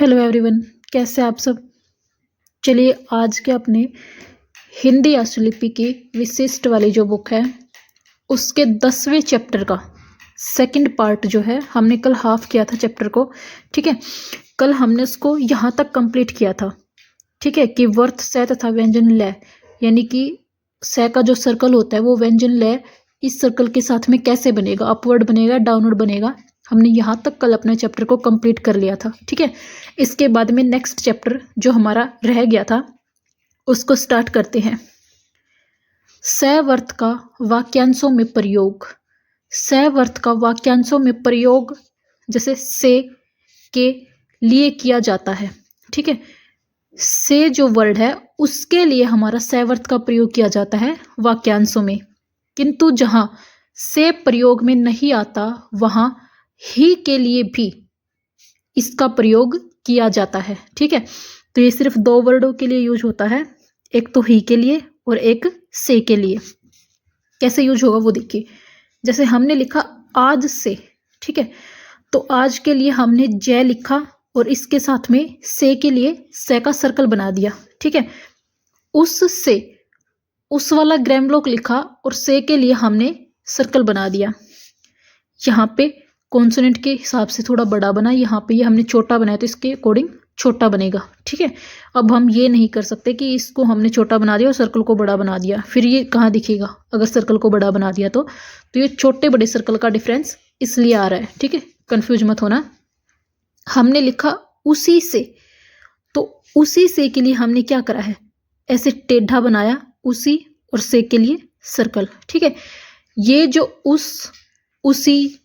Hello everyone, कैसे आप सब। चलिए आज के अपने हिंदी अष्टलिपि की विशिष्ट वाली जो बुक है उसके 10वें चैप्टर का सेकंड पार्ट जो है, हमने कल हाफ किया था चैप्टर को। ठीक है, कल हमने उसको यहाँ तक कंप्लीट किया था। ठीक है, कि वर्थ से तथा व्यंजन लय, यानी कि से का जो सर्कल होता है वो व्यंजन लय इस सर्कल के साथ में कैसे बनेगा, अपवर्ड बनेगा डाउनवर्ड बनेगा। हमने यहाँ तक कल अपने चैप्टर को कंप्लीट कर लिया था। ठीक है, इसके बाद में नेक्स्ट चैप्टर जो हमारा रह गया था उसको स्टार्ट करते हैं। सवर्त का वाक्यांशों में प्रयोग। सवर्त का वाक्यांशों में प्रयोग जैसे से के लिए किया जाता है। ठीक है, से जो वर्ड है उसके लिए हमारा सवर्त का प्रयोग किया जाता है वाक्यांशों में, किंतु जहां से प्रयोग में नहीं आता वहां ही के लिए भी इसका प्रयोग किया जाता है। ठीक है, तो ये सिर्फ दो वर्डों के लिए यूज होता है, एक तो ही के लिए और एक से के लिए। कैसे यूज होगा वो देखिए। जैसे हमने लिखा आज से, ठीक है, तो आज के लिए हमने जय लिखा और इसके साथ में से के लिए से का सर्कल बना दिया। ठीक है, उससे उस वाला ग्रामलोक लिखा और से के लिए हमने सर्कल बना दिया। यहाँ पे कॉन्सोनेंट के हिसाब से थोड़ा बड़ा बना, यहाँ पे ये हमने छोटा बनाया तो इसके अकॉर्डिंग छोटा बनेगा। ठीक है, अब हम ये नहीं कर सकते कि इसको हमने छोटा बना दिया और सर्कल को बड़ा बना दिया, फिर ये कहाँ दिखेगा अगर सर्कल को बड़ा बना दिया तो ये छोटे बड़े सर्कल का डिफरेंस इसलिए आ रहा है। ठीक है, कंफ्यूज मत होना। हमने लिखा उसी से, तो उसी से के लिए हमने क्या करा है, ऐसे टेढ़ा बनाया उसी और से के लिए सर्कल। ठीक है, ये जो उसी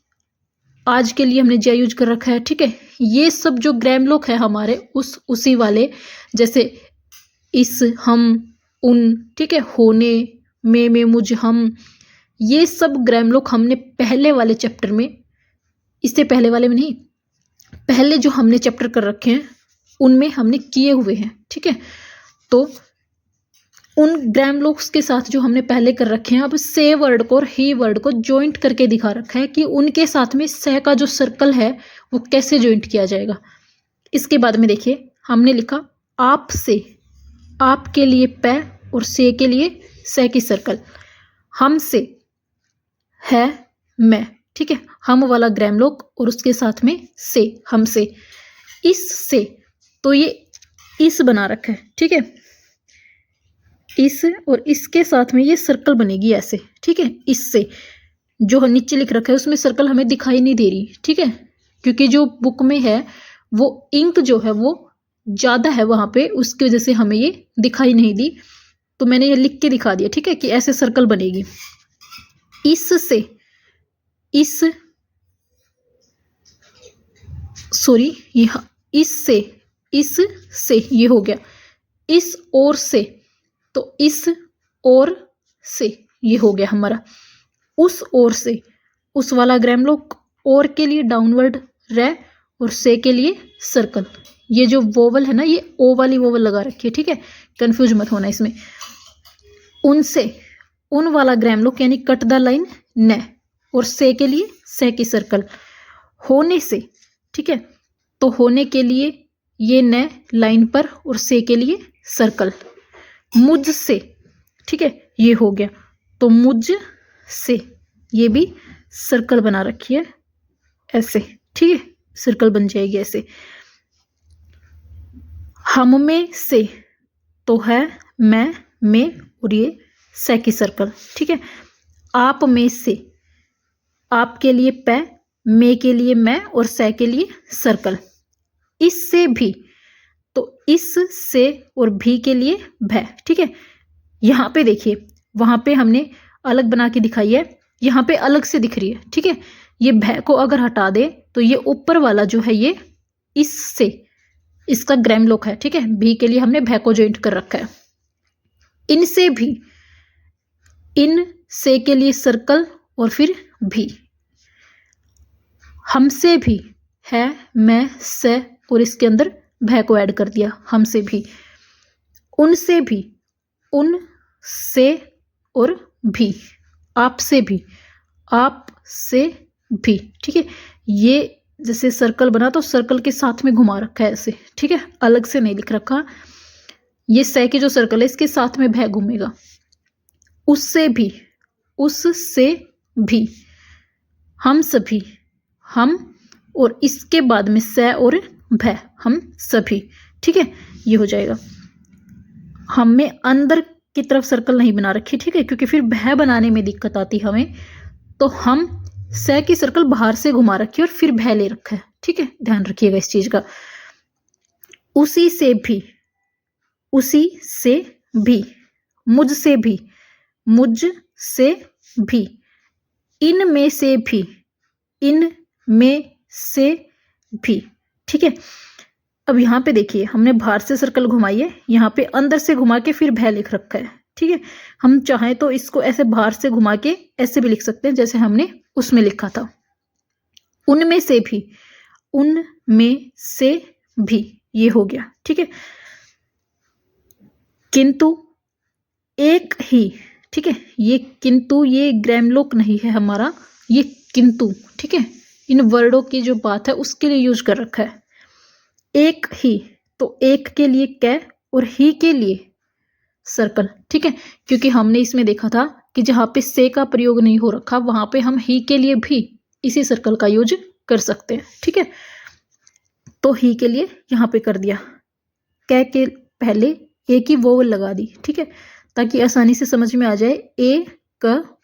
आज के लिए हमने जय यूज कर रखा है। ठीक है, ये सब जो ग्रामलोक है हमारे उसी वाले, जैसे इस, हम, उन, ठीक है, होने, में, मुझ, हम, ये सब ग्रामलोक हमने पहले वाले चैप्टर में, इससे पहले वाले में नहीं, पहले जो हमने चैप्टर कर रखे हैं उनमें हमने किए हुए हैं। ठीक है, तो उन ग्रामलोक्स के साथ जो हमने पहले कर रखे हैं, अब से वर्ड को और ही वर्ड को जॉइंट करके दिखा रखा है कि उनके साथ में से का जो सर्कल है वो कैसे जॉइंट किया जाएगा। इसके बाद में देखिए हमने लिखा आप से, आप के लिए पै और से के लिए से की सर्कल। हम से है मैं, ठीक है, हम वाला ग्रामलोक और उसके साथ में से, हम से, इस से, तो ये इस बना रखा है। ठीक है, इस और इसके साथ में ये सर्कल बनेगी ऐसे। ठीक है, इससे जो नीचे लिख रखा है उसमें सर्कल हमें दिखाई नहीं दे रही। ठीक है, क्योंकि जो बुक में है वो इंक जो है वो ज़्यादा है वहाँ पे, उसकी वजह से हमें ये दिखाई नहीं दी, तो मैंने ये लिख के दिखा दिया। ठीक है, कि ऐसे सर्कल बनेगी। इससे, इस, सॉरी, यहाँ इससे, इस से ये हो गया। इस और से, तो इस और से ये हो गया हमारा। उस और से, उस वाला ग्रामलोक, और के लिए डाउनवर्ड रे और से के लिए सर्कल। ये जो वोवल है ना, ये ओ वाली वोवल लगा रखी है। ठीक है, कंफ्यूज मत होना इसमें। उनसे, उन वाला ग्रामलोक यानी कट द लाइन न, और से के लिए से की सर्कल। होने से, ठीक है, तो होने के लिए ये न लाइन पर और से के लिए सर्कल। मुझ से, ठीक है, ये हो गया, तो मुझ से ये भी सर्कल बना रखी है ऐसे। ठीक है, सर्कल बन जाएगी ऐसे। हम में से, तो है मैं, में और ये से की सर्कल। ठीक है, आप में से, आप के लिए पै, में के लिए मैं और से के लिए सर्कल। इससे भी, तो इस से और भी के लिए भै। ठीक है, यहाँ पे देखिए, वहां पे हमने अलग बना के दिखाई है, यहाँ पे अलग से दिख रही है। ठीक है, ये भै को अगर हटा दे तो ये ऊपर वाला जो है ये इससे, इसका ग्रामलोक है। ठीक है, भी के लिए हमने भै को जॉइंट कर रखा है। इनसे भी, इन से के लिए सर्कल और फिर भी। हमसे भी है मैं से और इसके अंदर भै को ऐड कर दिया, हमसे भी। उनसे भी, उन से और भी। आपसे भी, आप से भी। ठीक है, ये जैसे सर्कल बना तो सर्कल के साथ में घुमा रखा है ऐसे, ठीक है, अलग से नहीं लिख रखा। ये से की जो सर्कल है इसके साथ में भय घूमेगा। उससे भी, उससे भी, हम सभी, हम और इसके बाद में से और भय, हम सभी, ठीक है, ये हो जाएगा। हमें अंदर की तरफ सर्कल नहीं बना रखी, ठीक है, क्योंकि फिर भय बनाने में दिक्कत आती हमें, तो हम से की सर्कल बाहर से घुमा रखी और फिर भय ले रखा है, ठीक है, ध्यान रखिएगा इस चीज का। उसी से भी, उसी से भी, मुझसे भी, मुझ से भी, इनमें से भी, इनमें से भी, ठीक है। अब यहाँ पे देखिए हमने बाहर से सर्कल घुमाई है, यहाँ पे अंदर से घुमा के फिर भय लिख रखा है, ठीक है। हम चाहें तो इसको ऐसे बाहर से घुमा के ऐसे भी लिख सकते हैं जैसे हमने उसमें लिखा था। उनमें से भी, उनमें से भी, ये हो गया, ठीक है। किंतु एक ही, ठीक है, ये किंतु ये ग्रामलोक नहीं है हमारा, ये किंतु, ठीक है, इन वर्डों की जो बात है उसके लिए यूज कर रखा है। एक ही, तो एक के लिए कै और ही के लिए सर्कल, ठीक है, क्योंकि हमने इसमें देखा था कि जहां पे से का प्रयोग नहीं हो रखा वहां पे हम ही के लिए भी इसी सर्कल का यूज कर सकते हैं, ठीक है। तो ही के लिए यहां पे कर दिया, कै के पहले ए की वोवल लगा दी, ठीक है, ताकि आसानी से समझ में आ जाए, ए क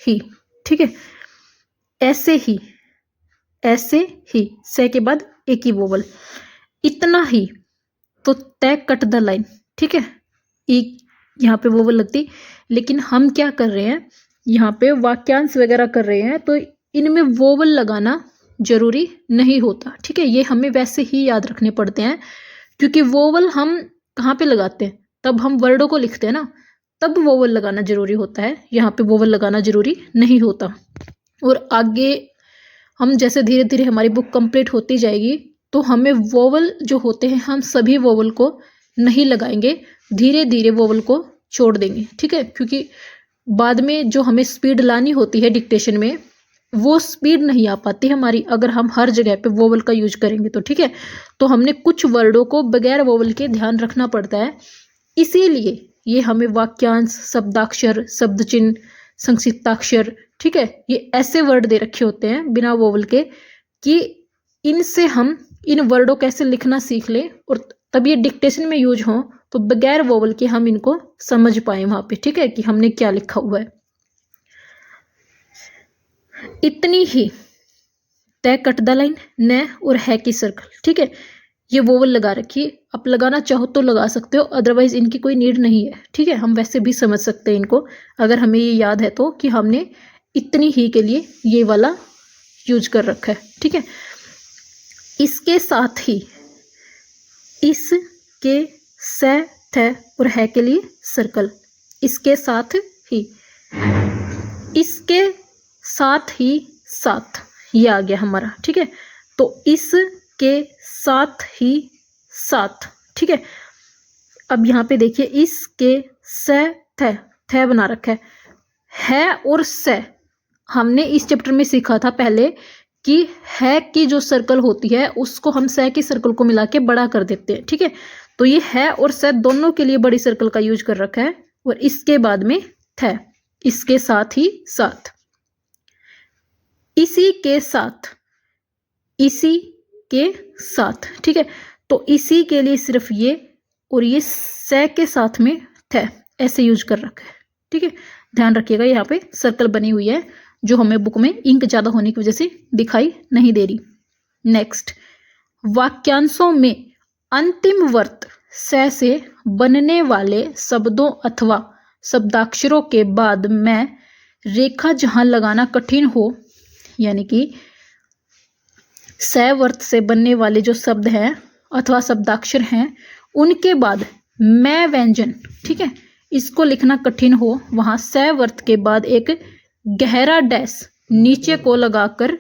ही, ठीक है। ऐसे ही, ऐसे ही, से के बाद ए की वोवल। इतना ही, तो तय कट द लाइन, ठीक है, एक यहाँ पे वोवल लगती, लेकिन हम क्या कर रहे हैं यहाँ पे वाक्यांश वगैरह कर रहे हैं तो इनमें वोवल लगाना जरूरी नहीं होता, ठीक है, ये हमें वैसे ही याद रखने पड़ते हैं, क्योंकि वोवल हम कहाँ पे लगाते हैं, तब हम वर्डों को लिखते हैं ना, तब वोवल लगाना जरूरी होता है, यहाँ पे वोवल लगाना जरूरी नहीं होता। और आगे हम जैसे धीरे धीरे हमारी बुक कंप्लीट होती जाएगी तो हमें वोवल जो होते हैं हम सभी वोवल को नहीं लगाएंगे, धीरे धीरे वोवल को छोड़ देंगे, ठीक है, क्योंकि बाद में जो हमें स्पीड लानी होती है डिक्टेशन में वो स्पीड नहीं आ पाती हमारी अगर हम हर जगह पे वोवल का यूज करेंगे तो, ठीक है। तो हमने कुछ वर्डों को बगैर वोवल के ध्यान रखना पड़ता है, इसीलिए ये हमें वाक्यांश, शब्दाक्षर, शब्द चिन्ह, संक्षिप्ताक्षर, ठीक है, ये ऐसे वर्ड दे रखे होते हैं बिना वोवल के कि इनसे हम इन वर्डों कैसे लिखना सीख लें और तब ये डिक्टेशन में यूज हो तो बगैर वोवल के हम इनको समझ पाए वहां पे, ठीक है, कि हमने क्या लिखा हुआ है। इतनी ही, तय कट द लाइन, न और है की सर्कल, ठीक है, ये वोवल लगा रखी है, आप लगाना चाहो तो लगा सकते हो, अदरवाइज इनकी कोई नीड नहीं है, ठीक है, हम वैसे भी समझ सकते हैं इनको अगर हमें ये याद है तो कि हमने इतनी ही के लिए ये वाला यूज कर रखा है, ठीक है। इसके साथ ही, इसके से, थे और है के लिए सर्कल, इसके साथ ही, इसके साथ ही, साथ, ये आ गया हमारा, ठीक है, तो इसके साथ ही साथ, ठीक है। अब यहाँ पे देखिए इसके से, थे बना रखा है और से हमने इस चैप्टर में सीखा था पहले कि है की जो सर्कल होती है उसको हम से की सर्कल को मिला के बड़ा कर देते हैं, ठीक है, तो ये है और से दोनों के लिए बड़ी सर्कल का यूज कर रखा है और इसके बाद में थे, इसके साथ ही साथ, इसी के साथ, इसी के साथ, ठीक है, तो इसी के लिए सिर्फ ये और ये से के साथ में थे ऐसे यूज कर रखा है, ठीक है, ध्यान रखिएगा यहाँ पे सर्कल बनी हुई है जो हमें बुक में इंक ज्यादा होने की वजह से दिखाई नहीं दे रही। नेक्स्ट, वाक्यांशों में अंतिम वर्त से बनने वाले शब्दों अथवा शब्दाक्षरों के बाद में रेखा जहां लगाना कठिन हो, यानी कि से वर्त से बनने वाले जो शब्द हैं अथवा शब्दाक्षर हैं उनके बाद मैं व्यंजन, ठीक है, इसको लिखना कठिन हो, वहां से वर्त के बाद एक गहरा डैश नीचे को लगाकर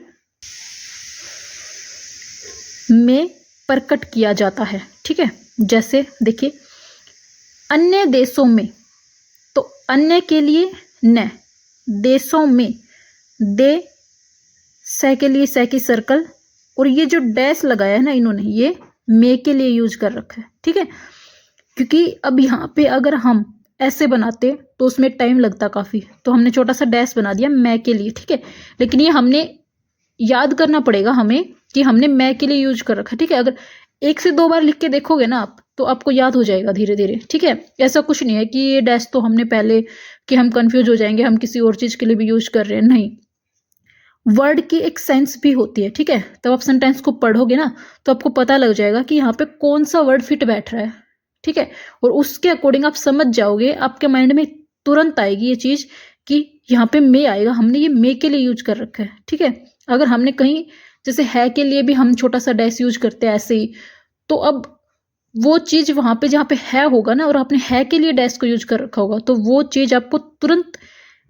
में प्रकट किया जाता है, ठीक है। जैसे देखिए अन्य देशों में, तो अन्य के लिए न, देशों में, दे से के लिए से की सर्कल और ये जो डैश लगाया है ना इन्होंने, ये मे के लिए यूज कर रखा है, ठीक है। क्योंकि अब यहाँ पे अगर हम ऐसे बनाते तो उसमें टाइम लगता काफी, तो हमने छोटा सा डैश बना दिया मैं के लिए, ठीक है। लेकिन ये हमने याद करना पड़ेगा हमें कि हमने मैं के लिए यूज कर रखा है, ठीक है। अगर 1 से 2 बार लिख के देखोगे ना आप, तो आपको याद हो जाएगा धीरे धीरे, ठीक है। ऐसा कुछ नहीं है कि ये डैश तो हमने पहले, कि हम कंफ्यूज हो जाएंगे, हम किसी और चीज के लिए भी यूज कर रहे हैं, नहीं। वर्ड की एक सेंस भी होती है, ठीक है। तब आप सेंटेंस को पढ़ोगे ना तो आपको पता लग जाएगा कि यहाँ पे कौन सा वर्ड फिट बैठ रहा है, ठीक है। और उसके अकॉर्डिंग आप समझ जाओगे, आपके माइंड में तुरंत आएगी ये चीज कि यहाँ पे मे आएगा, हमने ये मे के लिए यूज कर रखा है, ठीक है। अगर हमने कहीं जैसे है के लिए भी हम छोटा सा डैश यूज करते हैं ऐसे ही, तो अब वो चीज वहां पे जहाँ पे है होगा ना, और आपने है के लिए डैश को यूज कर रखा होगा, तो वो चीज आपको तुरंत,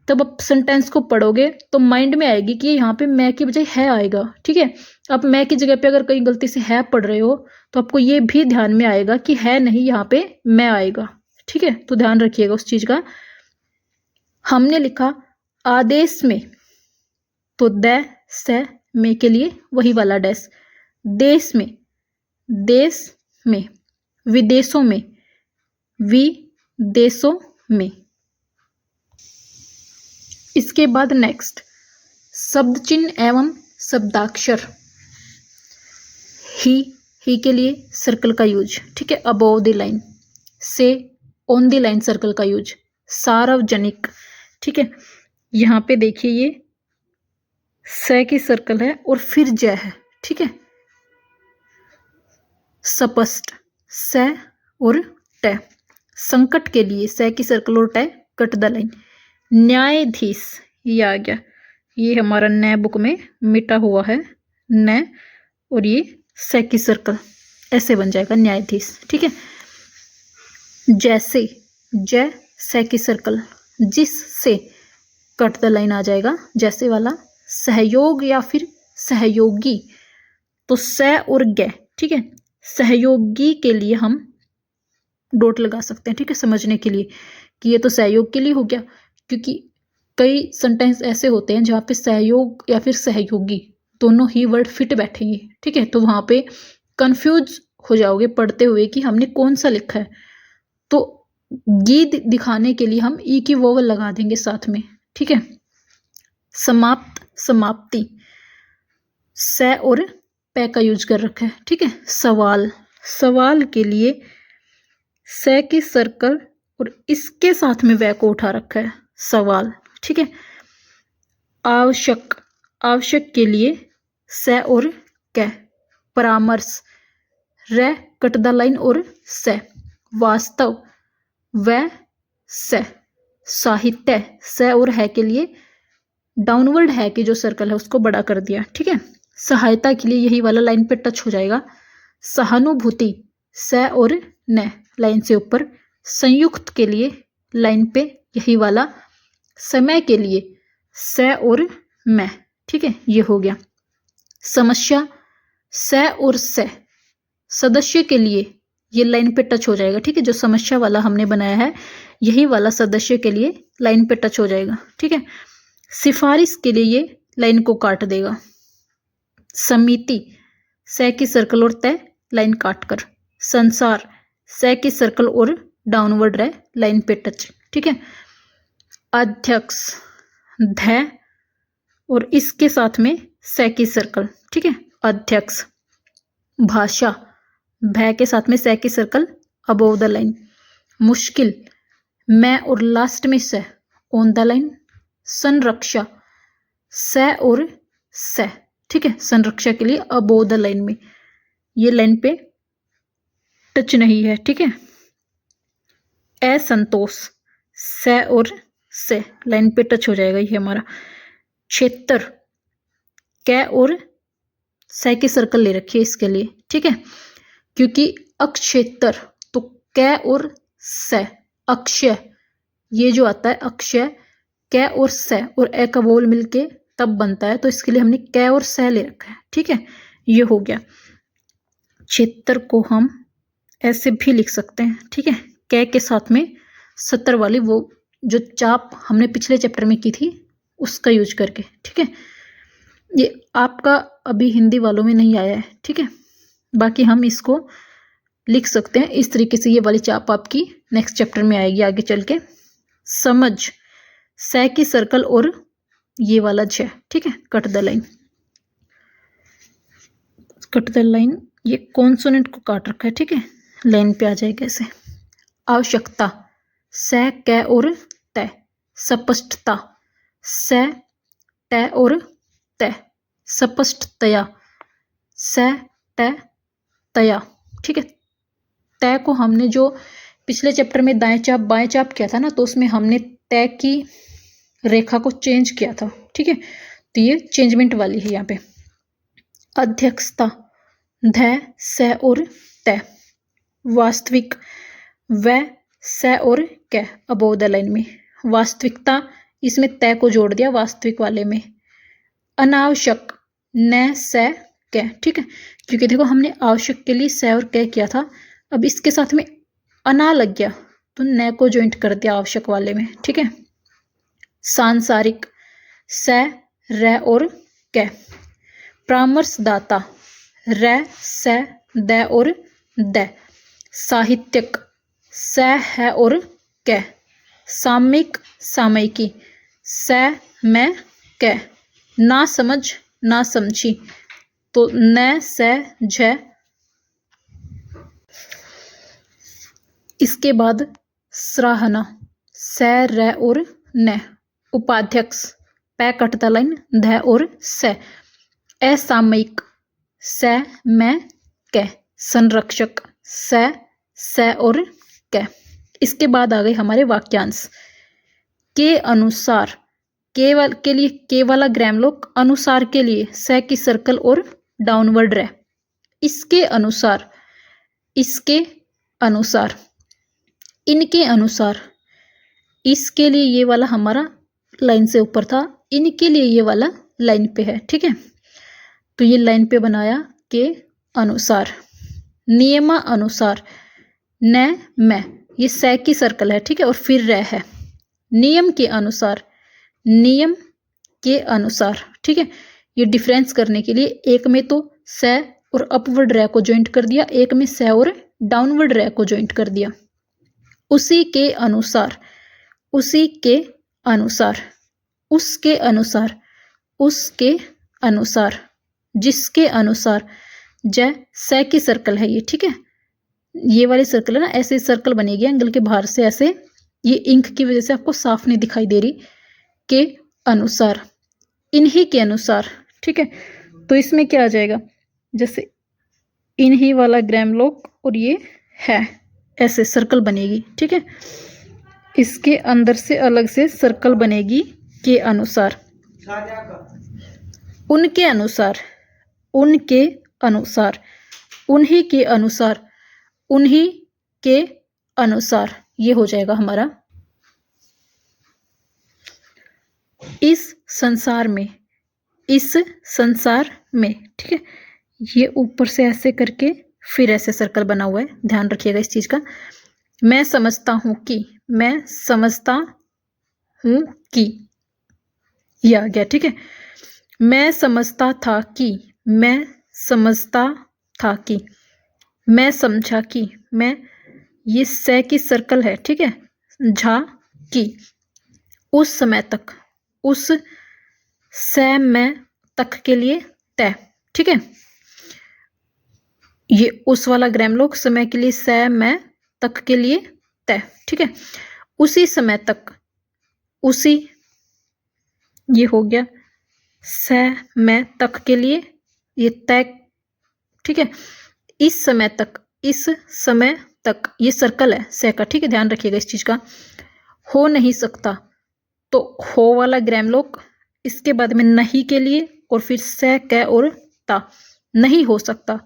तब आप सेंटेंस को पढ़ोगे तो माइंड में आएगी कि यहाँ पे मैं की बजाय है आएगा, ठीक है। आप मैं की जगह पे अगर कहीं गलती से है पढ़ रहे हो तो आपको ये भी ध्यान में आएगा कि है नहीं, यहाँ पे मैं आएगा, ठीक है। तो ध्यान रखिएगा उस चीज का। हमने लिखा आदेश में, तो द से में के लिए वही वाला डैश। देश में, देश में। विदेशों में, विदेशों में। इसके बाद नेक्स्ट शब्द चिन्ह एवं शब्दाक्षर। ही के लिए सर्कल का यूज, ठीक है, अबोव द लाइन। से, ऑन द लाइन सर्कल का यूज। सार्वजनिक, ठीक है। यहाँ पे देखिए ये से की सर्कल है और फिर जय है, ठीक है। स्पष्ट, से और ट। संकट के लिए से की सर्कल और ट, कट द लाइन। न्यायाधीश, ये आ गया, ये हमारा न बुक में मिटा हुआ है न, और ये से की सर्कल ऐसे बन जाएगा न्यायाधीश, ठीक है। जैसे, जय से की सर्कल, जिससे कट द लाइन आ जाएगा जैसे वाला। सहयोग या फिर सहयोगी, तो से और गे, ठीक है। सहयोगी के लिए हम डॉट लगा सकते हैं, ठीक है, समझने के लिए कि ये तो सहयोग के लिए हो गया, क्योंकि कई सेंटेंस ऐसे होते हैं जहाँ पे सहयोग या फिर सहयोगी दोनों ही वर्ड फिट बैठेंगे, ठीक है। तो वहां पे कंफ्यूज हो जाओगे पढ़ते हुए कि हमने कौन सा लिखा है, तो गीत दिखाने के लिए हम ई की वोवल लगा देंगे साथ में, ठीक है। समाप्त, समाप्ति, से और पे का यूज कर रखा है, ठीक है। सवाल, सवाल के लिए से की सर्कल और इसके साथ में वे को उठा रखा है, सवाल, ठीक है। आवश्यक, आवश्यक के लिए से और कै। परामर्श, रे कट द लाइन और से। वास्तव, व से। साहित्य, से और है के लिए डाउनवर्ड है कि जो सर्कल है उसको बड़ा कर दिया, ठीक है। सहायता के लिए यही वाला लाइन पे टच हो जाएगा। सहानुभूति, से और न लाइन से ऊपर। संयुक्त के लिए लाइन पे यही वाला। समय के लिए से और मैं, ठीक है, ये हो गया। समस्या, से और से। सदस्य के लिए ये लाइन पे टच हो जाएगा, ठीक है। जो समस्या वाला हमने बनाया है यही वाला सदस्य के लिए लाइन पे टच हो जाएगा, ठीक है। सिफारिश के लिए ये लाइन को काट देगा। समिति, से की सर्कल और तय लाइन काट कर। संसार, से की सर्कल और डाउनवर्ड रहे लाइन पे टच, ठीक है। अध्यक्ष, ध और इसके साथ में से की सर्कल, ठीक है, अध्यक्ष। भाषा, भय के साथ में से की सर्कल अबोव द लाइन। मुश्किल, मैं और लास्ट में से ऑन द लाइन। संरक्षा, से और से, ठीक है। संरक्षा के लिए अबोव द लाइन में, ये लाइन पे टच नहीं है, ठीक है। असंतोष, से और से लाइन पे टच हो जाएगा ये हमारा। क्षेत्र, कै और से की सर्कल ले रखिए इसके लिए, ठीक है, क्योंकि अक्षेत्र तो कै और से। अक्षय, ये जो आता है अक्षय, कै और से और ए का बोल मिलके तब बनता है, तो इसके लिए हमने कै और से ले रखा है, ठीक है, ये हो गया। क्षेत्र को हम ऐसे भी लिख सकते हैं, ठीक है, कै के साथ में 70 वाली वो जो चाप हमने पिछले चैप्टर में की थी उसका यूज करके, ठीक है। ये आपका अभी हिंदी वालों में नहीं आया है, ठीक है। बाकी हम इसको लिख सकते हैं इस तरीके से। ये वाली चाप आपकी नेक्स्ट चैप्टर में आएगी आगे चल के। समझ, से की सर्कल और ये वाला झ, ठीक है। Cut the line, cut the line, ये कॉन्सोनेंट को काट रखा है, ठीक है। लाइन पे आ जाएगा ऐसे। आवश्यकता, से कै और तय। स्पष्टता, से ट और तय। स्पष्टतया, से ट तया, ठीक है। तय को हमने जो पिछले चैप्टर में दाएं चाप बाएं चाप किया था ना, तो उसमें हमने तय की रेखा को चेंज किया था, ठीक है। तो ये चेंजमेंट वाली है यहाँ पे। अध्यक्षता, ध से और तय। वास्तविक, व से और कै अबोव द लाइन में। वास्तविकता, इसमें तय को जोड़ दिया वास्तविक वाले में। अनावश्यक, न से कै, ठीक है। क्योंकि देखो हमने आवश्यक के लिए से और कै किया था, अब इसके साथ में अना लग गया तो न को ज्वाइंट कर दिया आवश्यक वाले में, ठीक है। सांसारिक, से र और कै। परामर्शदाता, र से द और द। साहित्यक, से है और कै। सामयिक, सामयिकी, से मैं कै। ना समझ, ना समझी, तो न से झ। इसके बाद सराहना, से र और न। उपाध्यक्ष, पै कटता लाइन, ध और से। असामयिक, से मैं कै। संरक्षक, से और कै। इसके बाद आ गए हमारे वाक्यांश। के अनुसार, केवल के लिए के वाला ग्रामलोक, अनुसार के लिए से की सर्कल और डाउनवर्ड रह। इसके अनुसार, इसके अनुसार, इनके अनुसार। इसके लिए ये वाला हमारा लाइन से ऊपर था, इनके लिए ये वाला लाइन पे है, ठीक है। तो ये लाइन पे बनाया के अनुसार। नियमा अनुसार, न मैं, ये से की सर्कल है, ठीक है, और फिर रह है। नियम के अनुसार, नियम के अनुसार, ठीक है। ये डिफरेंस करने के लिए एक में तो से और अपवर्ड रह को ज्वाइंट कर दिया, एक में से और डाउनवर्ड रह को ज्वाइंट कर दिया। उसी के अनुसार, उसी के अनुसार, उसके अनुसार, उसके अनुसार, जिसके अनुसार। जय से की सर्कल है ये, ठीक है। ये वाली सर्कल है ना, ऐसे सर्कल बनेगी एंगल के बाहर से ऐसे। ये इंक की वजह से आपको साफ नहीं दिखाई दे रही। के अनुसार, इन्हीं के अनुसार, ठीक है। तो इसमें क्या आ जाएगा, जैसे इन्हीं वाला ग्रामलोक और ये है, ऐसे सर्कल बनेगी, ठीक है। इसके अंदर से अलग से सर्कल बनेगी के अनुसार। उनके अनुसार, उनके अनुसार, उन्हीं के अनुसार, उन्हीं के अनुसार, ये हो जाएगा हमारा। इस संसार में, इस संसार में, ठीक है। ये ऊपर से ऐसे करके फिर ऐसे सर्कल बना हुआ है, ध्यान रखिएगा इस चीज का। मैं समझता हूं कि, मैं समझता हूं कि, ये आ गया, ठीक है। मैं समझता था कि, मैं समझता था कि, मैं समझा कि, मैं, ये से की सर्कल है, ठीक है। झा की, उस समय तक, उस से मैं तक के लिए तय, ठीक है। ये उस वाला ग्रामलोक, समय के लिए से मैं तक के लिए तय, ठीक है। उसी समय तक, उसी, ये हो गया से मैं तक के लिए ये तय, ठीक है। इस समय तक, इस समय तक, ये सर्कल है से का, ठीक है। ध्यान रखिएगा इस चीज का। हो नहीं सकता, तो हो वाला ग्रामलोक, इसके बाद में नहीं के लिए और फिर से कै और ता। नहीं हो सकता,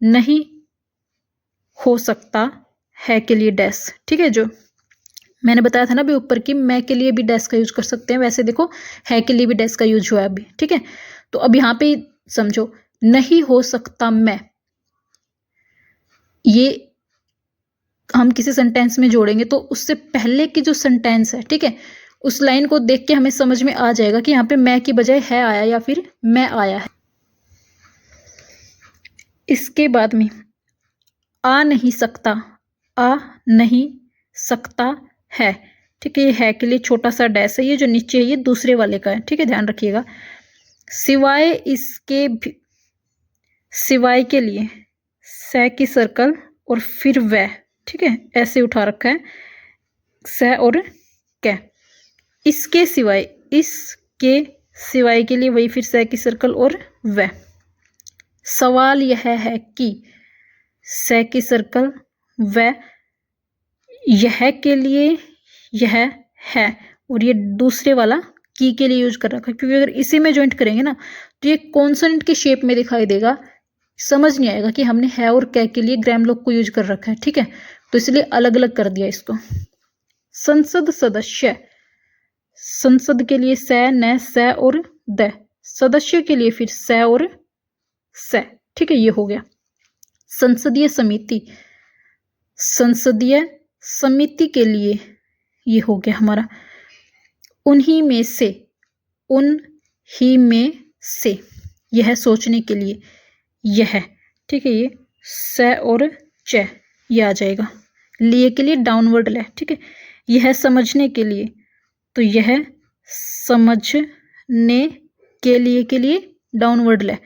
नहीं हो सकता है के लिए डैश, ठीक है। जो मैंने बताया था ना अभी ऊपर की, मैं के लिए भी डैश का यूज कर सकते हैं, वैसे देखो है के लिए भी डैश का यूज हुआ है अभी, ठीक है। तो अब यहाँ पे समझो, नहीं हो सकता मैं, ये हम किसी सेंटेंस में जोड़ेंगे तो उससे पहले की जो सेंटेंस है, ठीक है, उस लाइन को देख के हमें समझ में आ जाएगा कि यहाँ पे मैं की बजाय है आया या फिर मैं आया है। इसके बाद में आ नहीं सकता, आ नहीं सकता है, ठीक है। ये है के लिए छोटा सा डैश है, ये जो नीचे है ये दूसरे वाले का है, ठीक है, ध्यान रखिएगा। सिवाय इसके भी, सिवाय के लिए से की सर्कल और फिर वह, ठीक है, ऐसे उठा रखा है से और कै। इसके सिवाय, इसके सिवाय के लिए वही फिर से की सर्कल और वह। सवाल यह है कि से की सर्कल वह, यह के लिए यह है और ये दूसरे वाला की के लिए यूज कर रखा है, क्योंकि अगर इसी में ज्वाइंट करेंगे ना तो ये कॉन्सोनेंट के शेप में दिखाई देगा, समझ नहीं आएगा कि हमने है और कै के लिए ग्राम लोग को यूज कर रखा है, ठीक है। तो इसलिए अलग अलग कर दिया इसको। संसद सदस्य, संसद के लिए से, न, से और द। सदस्य के लिए फिर से और से, ठीक है, ये हो गया। संसदीय समिति, संसदीय समिति के लिए ये हो गया हमारा। उन्हीं में से, उन ही में से, यह सोचने के लिए यह, ठीक है, ये से और च ये आ जाएगा। लिए के लिए डाउनवर्ड ले, ठीक है। यह समझने के लिए तो यह समझने के लिए डाउनवर्ड ले।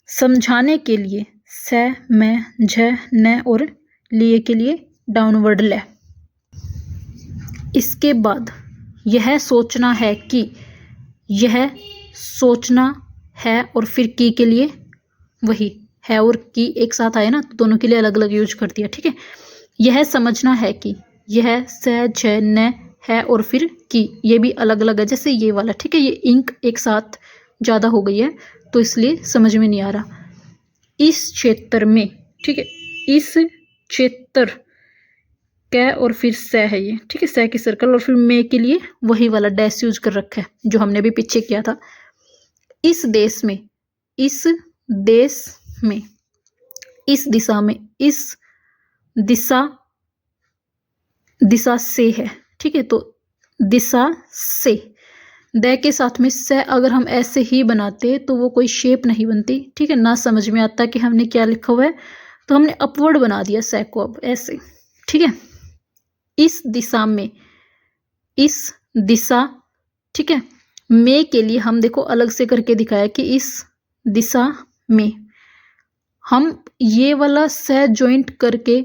समझाने के लिए से, मैं, झ, न और लिए के लिए डाउनवर्ड ले। इसके बाद यह सोचना है कि, यह सोचना है और फिर की के लिए वही है और की एक साथ आए ना तो दोनों के लिए अलग अलग यूज कर दिया, ठीक है। यह समझना है कि, यह से, झ, न है और फिर की, ये भी अलग अलग है जैसे ये वाला, ठीक है। ये इंक एक साथ ज़्यादा हो गई है तो इसलिए समझ में नहीं आ रहा। इस क्षेत्र में, ठीक है, इस क्षेत्र कै और फिर से है ये, ठीक है, से की सर्कल और फिर में के लिए वही वाला डैश यूज कर रखा है जो हमने भी पीछे किया था। इस देश में, इस देश में, इस दिशा में, इस दिशा, दिशा से है, ठीक है। तो दिशा से, द के साथ में से अगर हम ऐसे ही बनाते तो वो कोई शेप नहीं बनती, ठीक है, ना समझ में आता कि हमने क्या लिखा हुआ है, तो हमने अपवर्ड बना दिया से को अब ऐसे, ठीक है। इस दिशा में, इस दिशा, ठीक है। में के लिए हम देखो अलग से करके दिखाया कि इस दिशा में हम ये वाला से ज्वाइंट करके,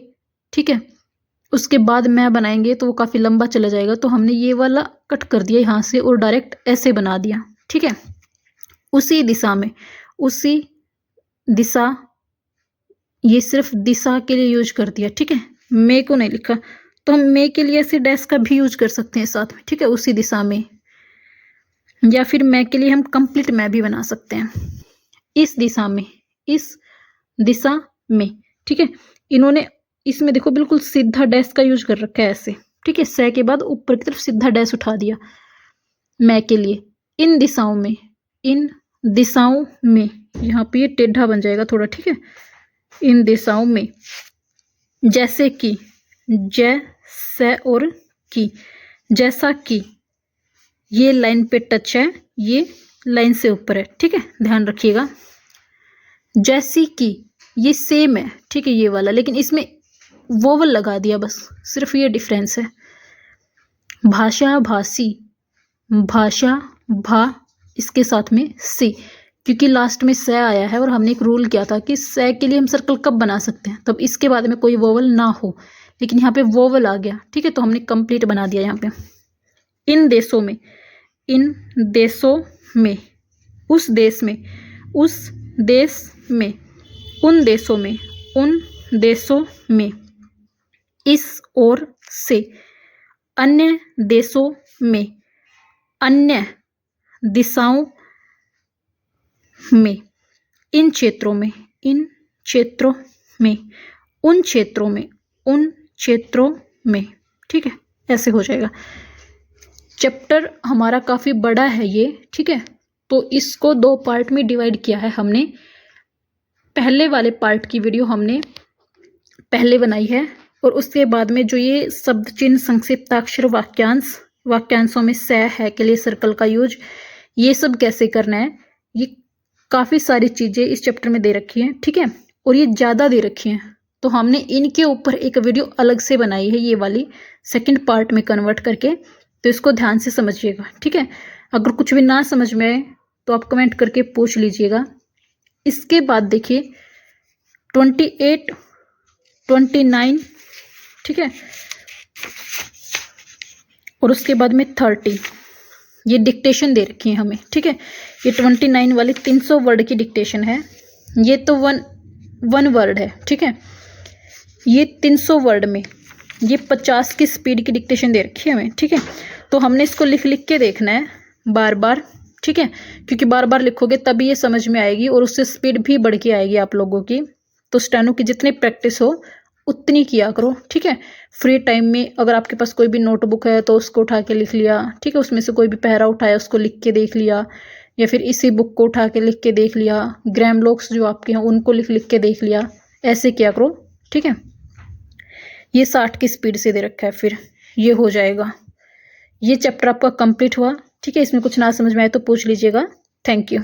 ठीक है, उसके बाद मैं बनाएंगे तो वो काफ़ी लंबा चला जाएगा, तो हमने ये वाला कट कर दिया यहाँ से और डायरेक्ट ऐसे बना दिया, ठीक है। उसी दिशा में, उसी दिशा, ये सिर्फ दिशा के लिए यूज कर दिया, ठीक है, में को नहीं लिखा। तो हम में के लिए ऐसे डैश का भी यूज कर सकते हैं साथ में, ठीक है, उसी दिशा में, या फिर मैं के लिए हम कंप्लीट मैं भी बना सकते हैं। इस दिशा में, इस दिशा में, ठीक है। इन्होंने इसमें देखो बिल्कुल सीधा डैश का यूज कर रखा है ऐसे, ठीक है, से के बाद ऊपर की तरफ सीधा डैश उठा दिया मैं के लिए। इन दिशाओं में, इन दिशाओं में, यहाँ पे ये टेढ़ा बन जाएगा थोड़ा, ठीक है। इन दिशाओं में, जैसे कि, जैसे और की, जैसा कि, ये लाइन पे टच है, ये लाइन से ऊपर है, ठीक है, ध्यान रखिएगा। जैसी कि, ये सेम है, ठीक है, ये वाला, लेकिन इसमें वोवल लगा दिया बस, सिर्फ ये डिफरेंस है। भाषा, भाषी, भाषा, भा, इसके साथ में सी, क्योंकि लास्ट में से आया है और हमने एक रूल किया था कि से के लिए हम सर्कल कब बना सकते हैं, तब इसके बाद में कोई वोवल ना हो, लेकिन यहाँ पे वोवल आ गया, ठीक है, तो हमने कंप्लीट बना दिया यहाँ पे। इन देशों में, इन देशों में, उस देश में, उस देश में, उन देशों में, उन देशों में, इस ओर से, अन्य देशों में, अन्य दिशाओं में, इन क्षेत्रों में, इन क्षेत्रों में, उन क्षेत्रों में, उन क्षेत्रों में, ठीक है, ऐसे हो जाएगा। चैप्टर हमारा काफ़ी बड़ा है ये, ठीक है, तो इसको 2 पार्ट में डिवाइड किया है हमने। पहले वाले पार्ट की वीडियो हमने पहले बनाई है और उसके बाद में जो ये शब्द चिन्ह, संक्षिप्ताक्षर, वाक्यांश, वाक्यांशों में से है के लिए सर्कल का यूज, ये सब कैसे करना है, ये काफ़ी सारी चीज़ें इस चैप्टर में दे रखी हैं, ठीक है। और ये ज़्यादा दे रखी हैं, तो हमने इनके ऊपर एक वीडियो अलग से बनाई है, ये वाली सेकंड पार्ट में कन्वर्ट करके, तो इसको ध्यान से समझिएगा, ठीक है। अगर कुछ भी ना समझ में आए तो आप कमेंट करके पूछ लीजिएगा। इसके बाद देखिए 28, 29, ठीक है, और उसके बाद में 30, ये डिक्टेशन दे रखी है हमें, ठीक है। ये 29 वाली 300 वर्ड की डिक्टेशन है, ये तो वन वर्ड है, ठीक है। ये 300 वर्ड में ये 50 की स्पीड की डिक्टेशन दे रखी है हमें, ठीक है। तो हमने इसको लिख लिख के देखना है बार बार, ठीक है, क्योंकि बार बार लिखोगे तभी ये समझ में आएगी और उससे स्पीड भी बढ़ के आएगी आप लोगों की। तो स्टेनो की जितनी प्रैक्टिस हो उतनी किया करो, ठीक है। फ्री टाइम में अगर आपके पास कोई भी नोटबुक है तो उसको उठा के लिख लिया, ठीक है, उसमें से कोई भी पैरा उठाया उसको लिख के देख लिया, या फिर इसी बुक को उठा के लिख के देख लिया, ग्रामर्स जो आपके हैं उनको लिख लिख के देख लिया, ऐसे किया करो, ठीक है। ये 60 की स्पीड से दे रखा है, फिर ये हो जाएगा। ये चैप्टर आपका कंप्लीट हुआ, ठीक है। इसमें कुछ ना समझ में आए तो पूछ लीजिएगा। Thank you.